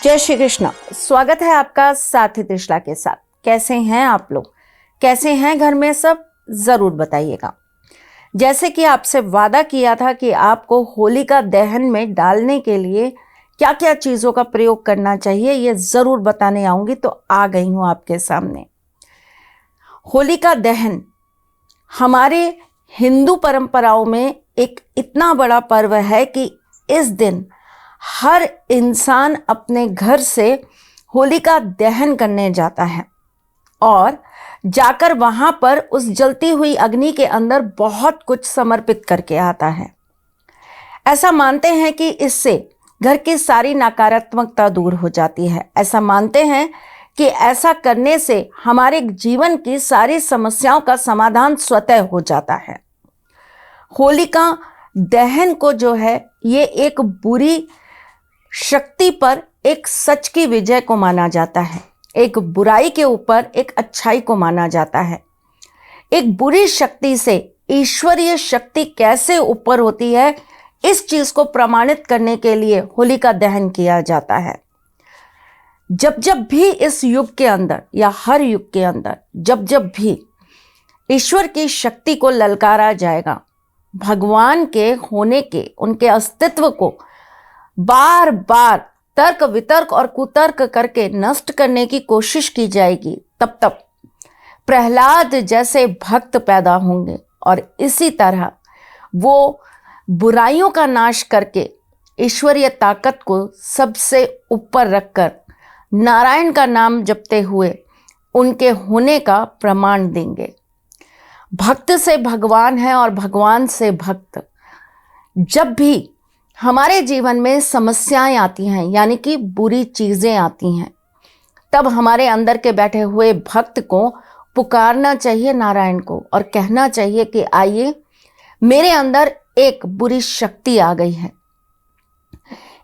जय श्री कृष्ण। स्वागत है आपका साथी त्रिशला के साथ। कैसे हैं आप लोग? कैसे हैं घर में सब? जरूर बताइएगा। जैसे कि आपसे वादा किया था कि आपको होलिका दहन में डालने के लिए क्या क्या चीज़ों का प्रयोग करना चाहिए, ये ज़रूर बताने आऊँगी, तो आ गई हूँ आपके सामने। होलिका दहन हमारे हिंदू परंपराओं में एक इतना बड़ा पर्व है कि इस दिन हर इंसान अपने घर से होलिका दहन करने जाता है और जाकर वहां पर उस जलती हुई अग्नि के अंदर बहुत कुछ समर्पित करके आता है। ऐसा मानते हैं कि इससे घर की सारी नकारात्मकता दूर हो जाती है। ऐसा मानते हैं कि ऐसा करने से हमारे जीवन की सारी समस्याओं का समाधान स्वतः हो जाता है। होलिका दहन को जो है, ये एक बुरी शक्ति पर एक सच की विजय को माना जाता है। एक बुराई के ऊपर एक अच्छाई को माना जाता है। एक बुरी शक्ति से ईश्वरीय शक्ति कैसे ऊपर होती है, इस चीज को प्रमाणित करने के लिए होलिका दहन किया जाता है। जब जब भी इस युग के अंदर या हर युग के अंदर जब जब भी ईश्वर की शक्ति को ललकारा जाएगा, भगवान के होने के, उनके अस्तित्व को बार बार तर्क वितर्क और कुतर्क करके नष्ट करने की कोशिश की जाएगी, तब तब प्रहलाद जैसे भक्त पैदा होंगे और इसी तरह वो बुराइयों का नाश करके ईश्वरीय ताकत को सबसे ऊपर रखकर नारायण का नाम जपते हुए उनके होने का प्रमाण देंगे। भक्त से भगवान है और भगवान से भक्त। जब भी हमारे जीवन में समस्याएं आती हैं, यानी कि बुरी चीजें आती हैं, तब हमारे अंदर के बैठे हुए भक्त को पुकारना चाहिए नारायण को और कहना चाहिए कि आइए, मेरे अंदर एक बुरी शक्ति आ गई है,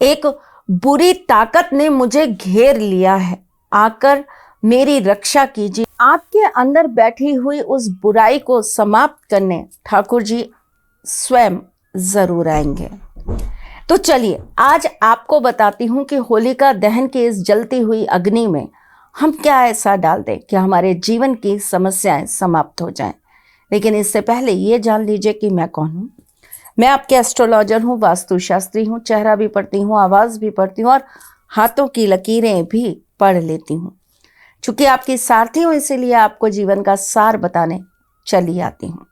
एक बुरी ताकत ने मुझे घेर लिया है, आकर मेरी रक्षा कीजिए। आपके अंदर बैठी हुई उस बुराई को समाप्त करने ठाकुर जी स्वयं जरूर आएंगे। तो चलिए, आज आपको बताती हूँ कि होलिका दहन की इस जलती हुई अग्नि में हम क्या ऐसा डाल दें कि हमारे जीवन की समस्याएं समाप्त हो जाएं। लेकिन इससे पहले ये जान लीजिए कि मैं कौन हूँ। मैं आपके एस्ट्रोलॉजर हूँ, वास्तुशास्त्री हूँ, चेहरा भी पढ़ती हूँ, आवाज़ भी पढ़ती हूँ और हाथों की लकीरें भी पढ़ लेती हूँ। चूँकि आपकी सारथी हूँ, इसीलिए आपको जीवन का सार बताने चली आती हूँ।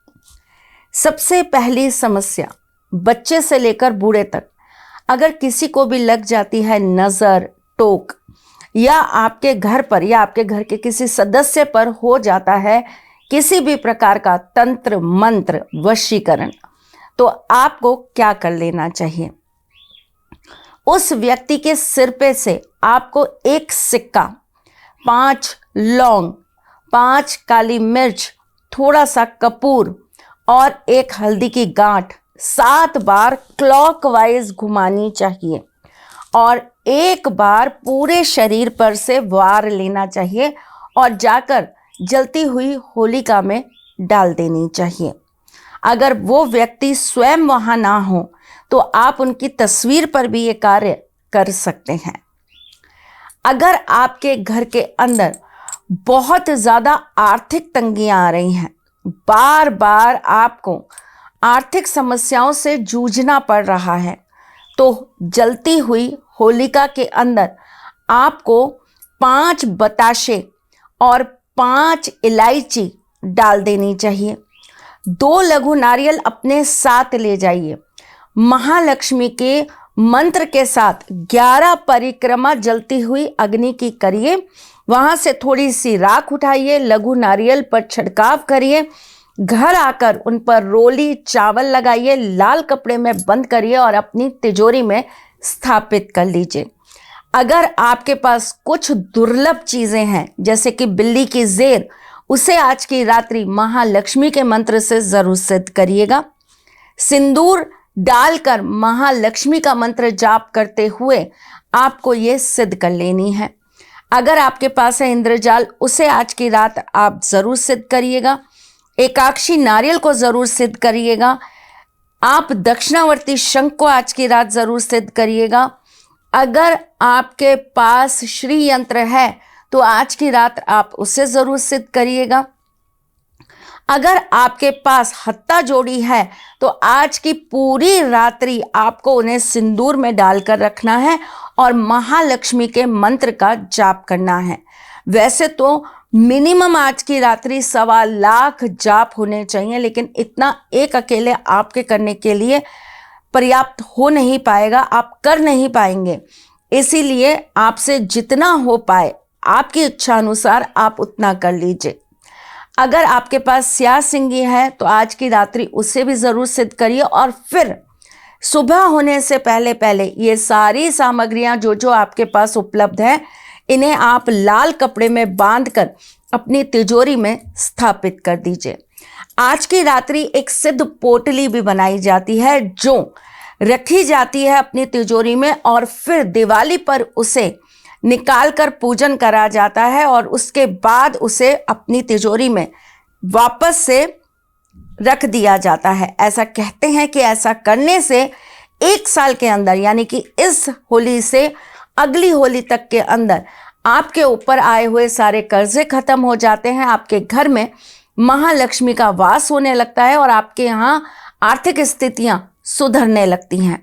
सबसे पहली समस्या, बच्चे से लेकर बूढ़े तक अगर किसी को भी लग जाती है नज़र, टोक, या आपके घर पर या आपके घर के किसी सदस्य पर हो जाता है किसी भी प्रकार का तंत्र मंत्र वशीकरण, तो आपको क्या कर लेना चाहिए? उस व्यक्ति के सिर पे से आपको एक सिक्का, 5 लौंग, 5 काली मिर्च, थोड़ा सा कपूर और एक हल्दी की गांठ 7 बार क्लॉकवाइज घुमानी चाहिए और एक बार पूरे शरीर पर से वार लेना चाहिए और जाकर जलती हुई होलिका में डाल देनी चाहिए। अगर वो व्यक्ति स्वयं वहां ना हो तो आप उनकी तस्वीर पर भी ये कार्य कर सकते हैं। अगर आपके घर के अंदर बहुत ज़्यादा आर्थिक तंगियां आ रही हैं, बार बार आपको आर्थिक समस्याओं से जूझना पड़ रहा है, तो जलती हुई होलिका के अंदर आपको 5 बताशे और 5 इलायची डाल देनी चाहिए। 2 लघु नारियल अपने साथ ले जाइए। महालक्ष्मी के मंत्र के साथ 11 परिक्रमा जलती हुई अग्नि की करिए। वहां से थोड़ी सी राख उठाइए, लघु नारियल पर छिड़काव करिए, घर आकर उन पर रोली चावल लगाइए, लाल कपड़े में बंद करिए और अपनी तिजोरी में स्थापित कर लीजिए। अगर आपके पास कुछ दुर्लभ चीजें हैं, जैसे कि बिल्ली की जेर, उसे आज की रात्रि महालक्ष्मी के मंत्र से जरूर सिद्ध करिएगा। सिंदूर डालकर महालक्ष्मी का मंत्र जाप करते हुए आपको ये सिद्ध कर लेनी है। अगर आपके पास है इंद्रजाल, उसे आज की रात आप जरूर सिद्ध करिएगा। एकाक्षी नारियल को जरूर सिद्ध करिएगा। आप दक्षिणावर्ती शंख को आज की रात जरूर सिद्ध करिएगा। अगर आपके पास श्री यंत्र है तो आज की रात आप उसे जरूर सिद्ध करिएगा। अगर आपके पास हत्ता जोड़ी है तो आज की पूरी रात्रि आपको उन्हें सिंदूर में डालकर रखना है और महालक्ष्मी के मंत्र का जाप करना है। वैसे तो मिनिमम आज की रात्रि 1.25 लाख जाप होने चाहिए, लेकिन इतना एक अकेले आपके करने के लिए पर्याप्त हो नहीं पाएगा, आप कर नहीं पाएंगे। इसीलिए आपसे जितना हो पाए आपकी इच्छा अनुसार आप उतना कर लीजिए। अगर आपके पास स्याह सिंगी है तो आज की रात्रि उसे भी जरूर सिद्ध करिए और फिर सुबह होने से पहले पहले ये सारी सामग्रियां जो आपके पास उपलब्ध है, इन्हें आप लाल कपड़े में बांधकर अपनी तिजोरी में स्थापित कर दीजिए। आज की रात्रि एक सिद्ध पोटली भी बनाई जाती है जो रखी जाती है अपनी तिजोरी में और फिर दिवाली पर उसे निकाल कर पूजन करा जाता है और उसके बाद उसे अपनी तिजोरी में वापस से रख दिया जाता है। ऐसा कहते हैं कि ऐसा करने से 1 साल के अंदर, यानी कि इस होली से अगली होली तक के अंदर आपके ऊपर आए हुए सारे कर्जे खत्म हो जाते हैं, आपके घर में महालक्ष्मी का वास होने लगता है और आपके यहाँ आर्थिक स्थितियां सुधरने लगती हैं।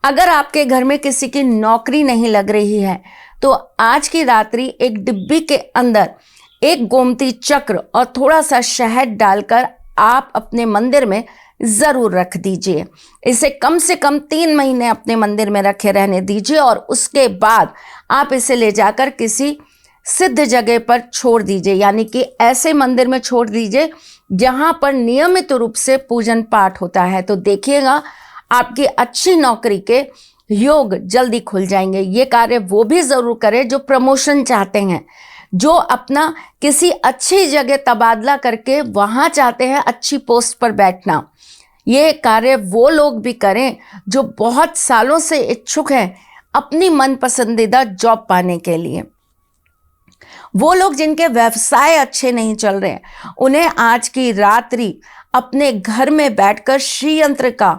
अगर आपके घर में किसी की नौकरी नहीं लग रही है तो आज की रात्रि एक डिब्बी के अंदर एक गोमती चक्र और थोड़ा सा शहद डालकर आप अपने मंदिर में जरूर रख दीजिए। इसे कम से कम 3 महीने अपने मंदिर में रखे रहने दीजिए और उसके बाद आप इसे ले जाकर किसी सिद्ध जगह पर छोड़ दीजिए, यानी कि ऐसे मंदिर में छोड़ दीजिए जहां पर नियमित रूप से पूजन पाठ होता है। तो देखिएगा आपकी अच्छी नौकरी के योग जल्दी खुल जाएंगे। ये कार्य वो भी जरूर करें जो प्रमोशन चाहते हैं, जो अपना किसी अच्छी जगह तबादला करके वहां चाहते हैं अच्छी पोस्ट पर बैठना। ये कार्य वो लोग भी करें जो बहुत सालों से इच्छुक हैं अपनी मन पसंदीदा जॉब पाने के लिए। वो लोग जिनके व्यवसाय अच्छे नहीं चल रहे हैं, उन्हें आज की रात्रि अपने घर में बैठकर श्री यंत्र का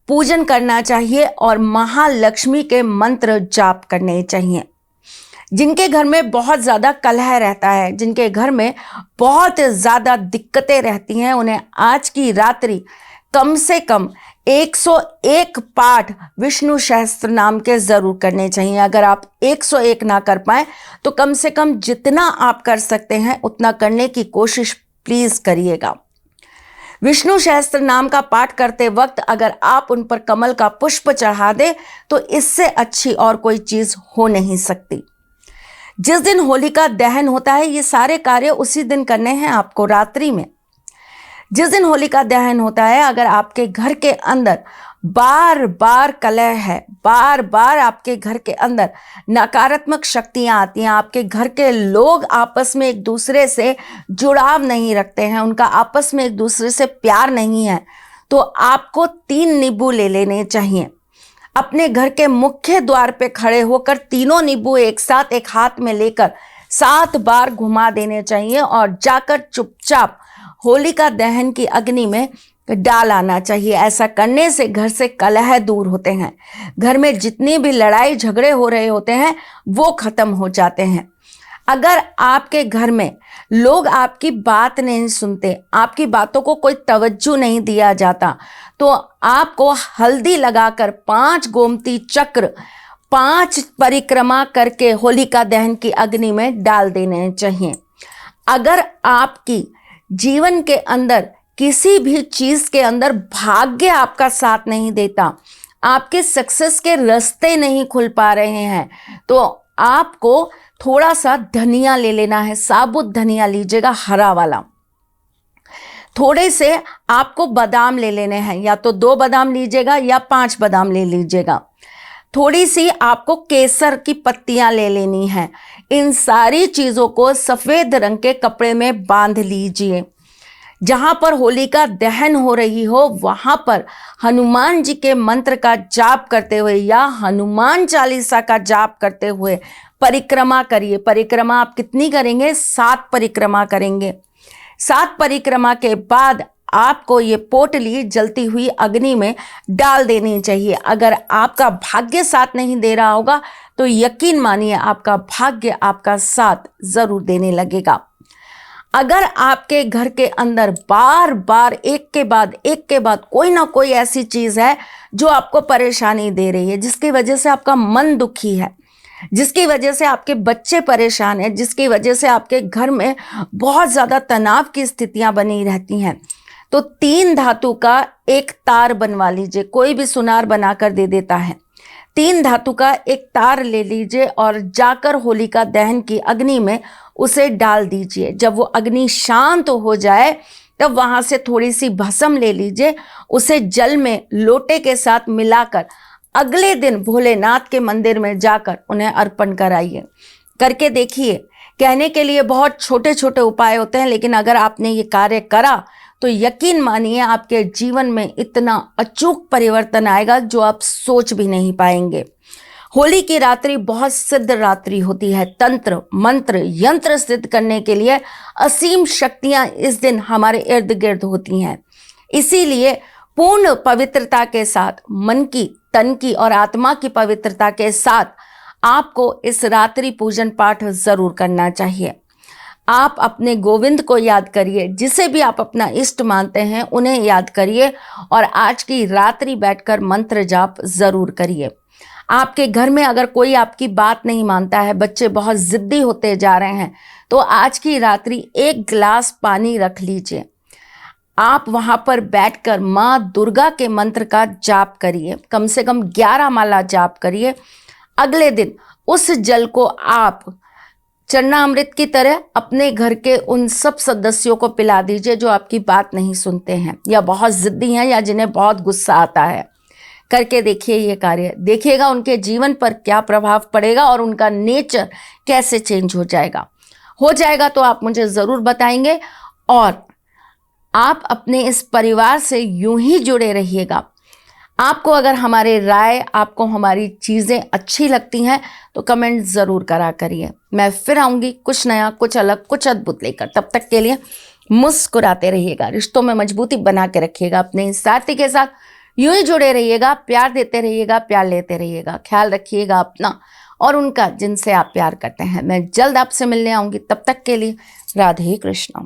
पूजन करना चाहिए और महालक्ष्मी के मंत्र जाप करने चाहिए। जिनके घर में बहुत ज़्यादा कलह रहता है, जिनके घर में बहुत ज़्यादा दिक्कतें रहती हैं, उन्हें आज की रात्रि कम से कम 101 पाठ विष्णु सहस्त्र नाम के जरूर करने चाहिए। अगर आप 101 ना कर पाए तो कम से कम जितना आप कर सकते हैं उतना करने की कोशिश प्लीज करिएगा। विष्णु सहस्त्र नाम का पाठ करते वक्त अगर आप उन पर कमल का पुष्प चढ़ा दे तो इससे अच्छी और कोई चीज हो नहीं सकती। जिस दिन होलिका दहन होता है, ये सारे कार्य उसी दिन करने हैं आपको, रात्रि में। जिस दिन होलिका दहन होता है, अगर आपके घर के अंदर बार बार कलह है, बार बार आपके घर के अंदर नकारात्मक शक्तियां आती हैं, आपके घर के लोग आपस में एक दूसरे से जुड़ाव नहीं रखते हैं, उनका आपस में एक दूसरे से प्यार नहीं है, तो आपको 3 नींबू ले लेने चाहिए। अपने घर के मुख्य द्वार पे खड़े होकर तीनों नींबू एक साथ एक हाथ में लेकर 7 बार घुमा देने चाहिए और जाकर चुपचाप होलिका दहन की अग्नि में डाल आना चाहिए। ऐसा करने से घर से कलह दूर होते हैं, घर में जितनी भी लड़ाई झगड़े हो रहे होते हैं वो खत्म हो जाते हैं। अगर आपके घर में लोग आपकी बात नहीं सुनते, आपकी बातों को कोई तवज्जो नहीं दिया जाता, तो आपको हल्दी लगाकर 5 गोमती चक्र 5 परिक्रमा करके होलिका दहन की अग्नि में डाल देने चाहिए। अगर आपकी जीवन के अंदर किसी भी चीज के अंदर भाग्य आपका साथ नहीं देता, आपके सक्सेस के रास्ते नहीं खुल पा रहे हैं, तो आपको थोड़ा सा धनिया ले लेना है, साबुत धनिया लीजिएगा, हरा वाला। थोड़े से आपको बादाम ले लेने हैं, या तो 2 बादाम लीजिएगा या 5 बादाम ले लीजिएगा। थोड़ी सी आपको केसर की पत्तियां ले लेनी है। इन सारी चीजों को सफेद रंग के कपड़े में बांध लीजिए। जहां पर होलिका दहन हो रही हो वहां पर हनुमान जी के मंत्र का जाप करते हुए या हनुमान चालीसा का जाप करते हुए परिक्रमा करिए। परिक्रमा आप कितनी करेंगे? 7 परिक्रमा करेंगे। 7 परिक्रमा के बाद आपको ये पोटली जलती हुई अग्नि में डाल देनी चाहिए। अगर आपका भाग्य साथ नहीं दे रहा होगा तो यकीन मानिए आपका भाग्य आपका साथ जरूर देने लगेगा। अगर आपके घर के अंदर बार बार एक के बाद कोई ना कोई ऐसी चीज है जो आपको परेशानी दे रही है, जिसकी वजह से आपका मन दुखी है, जिसकी वजह से आपके बच्चे परेशान हैं, जिसकी वजह से आपके घर में बहुत ज्यादा तनाव की स्थितियां बनी रहती हैं, तो 3 धातु का एक तार बनवा लीजिए। कोई भी सुनार बनाकर दे देता है। 3 धातु का एक तार ले लीजिए और जाकर होलिका दहन की अग्नि में उसे डाल दीजिए। जब वो अग्नि शांत हो जाए तब वहां से थोड़ी सी भस्म ले लीजिए, उसे जल में लोटे के साथ मिलाकर अगले दिन भोलेनाथ के मंदिर में जाकर उन्हें अर्पण कराइए। करके देखिए। कहने के लिए बहुत छोटे छोटे उपाय होते हैं, लेकिन अगर आपने ये कार्य करा तो यकीन मानिए आपके जीवन में इतना अचूक परिवर्तन आएगा जो आप सोच भी नहीं पाएंगे। होली की रात्रि बहुत सिद्ध रात्रि होती है। तंत्र मंत्र यंत्र सिद्ध करने के लिए असीम शक्तियां इस दिन हमारे इर्द गिर्द होती हैं। इसीलिए पूर्ण पवित्रता के साथ, मन की, तन की और आत्मा की पवित्रता के साथ आपको इस रात्रि पूजन पाठ जरूर करना चाहिए। आप अपने गोविंद को याद करिए, जिसे भी आप अपना इष्ट मानते हैं उन्हें याद करिए और आज की रात्रि बैठकर मंत्र जाप जरूर करिए। आपके घर में अगर कोई आपकी बात नहीं मानता है, बच्चे बहुत जिद्दी होते जा रहे हैं, तो आज की रात्रि 1 गिलास पानी रख लीजिए। आप वहां पर बैठकर माँ दुर्गा के मंत्र का जाप करिए, कम से कम 11 माला जाप करिए। अगले दिन उस जल को आप चरणामृत की तरह अपने घर के उन सब सदस्यों को पिला दीजिए जो आपकी बात नहीं सुनते हैं या बहुत जिद्दी हैं या जिन्हें बहुत गुस्सा आता है। करके देखिए ये कार्य, देखिएगा उनके जीवन पर क्या प्रभाव पड़ेगा और उनका नेचर कैसे चेंज हो जाएगा तो आप मुझे ज़रूर बताएंगे। और आप अपने इस परिवार से यूं ही जुड़े रहिएगा। आपको अगर हमारे राय, आपको हमारी चीज़ें अच्छी लगती हैं तो कमेंट ज़रूर करा करिए। मैं फिर आऊँगी कुछ नया, कुछ अलग, कुछ अद्भुत लेकर। तब तक के लिए मुस्कुराते रहिएगा, रिश्तों में मजबूती बना के रखिएगा, अपने साथी के साथ यूं ही जुड़े रहिएगा, प्यार देते रहिएगा, प्यार लेते रहिएगा। ख्याल रखिएगा अपना और उनका जिनसे आप प्यार करते हैं। मैं जल्द आपसे मिलने आऊँगी, तब तक के लिए राधे कृष्ण।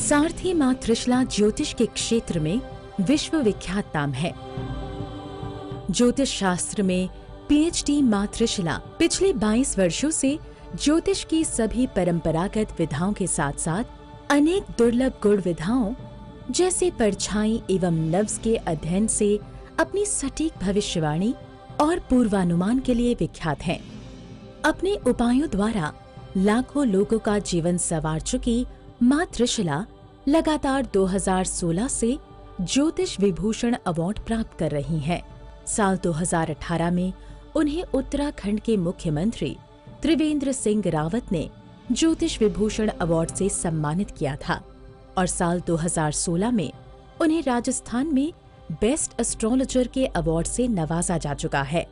सारथी माँ त्रिशला ज्योतिष के क्षेत्र में विश्व विख्यात नाम है। ज्योतिष शास्त्र में पीएचडी माँ त्रिशला पिछले 22 वर्षों से ज्योतिष की सभी परंपरागत विधाओं के साथ साथ अनेक दुर्लभ गुण विधाओं जैसे परछाई एवं नव्स के अध्ययन से अपनी सटीक भविष्यवाणी और पूर्वानुमान के लिए विख्यात हैं। अपने उपायों द्वारा लाखों लोगों का जीवन संवार चुकी माँ त्रिशला लगातार 2016 से ज्योतिष विभूषण अवार्ड प्राप्त कर रही हैं। साल 2018 में उन्हें उत्तराखंड के मुख्यमंत्री त्रिवेंद्र सिंह रावत ने ज्योतिष विभूषण अवार्ड से सम्मानित किया था और साल 2016 में उन्हें राजस्थान में बेस्ट एस्ट्रोलॉजर के अवार्ड से नवाजा जा चुका है।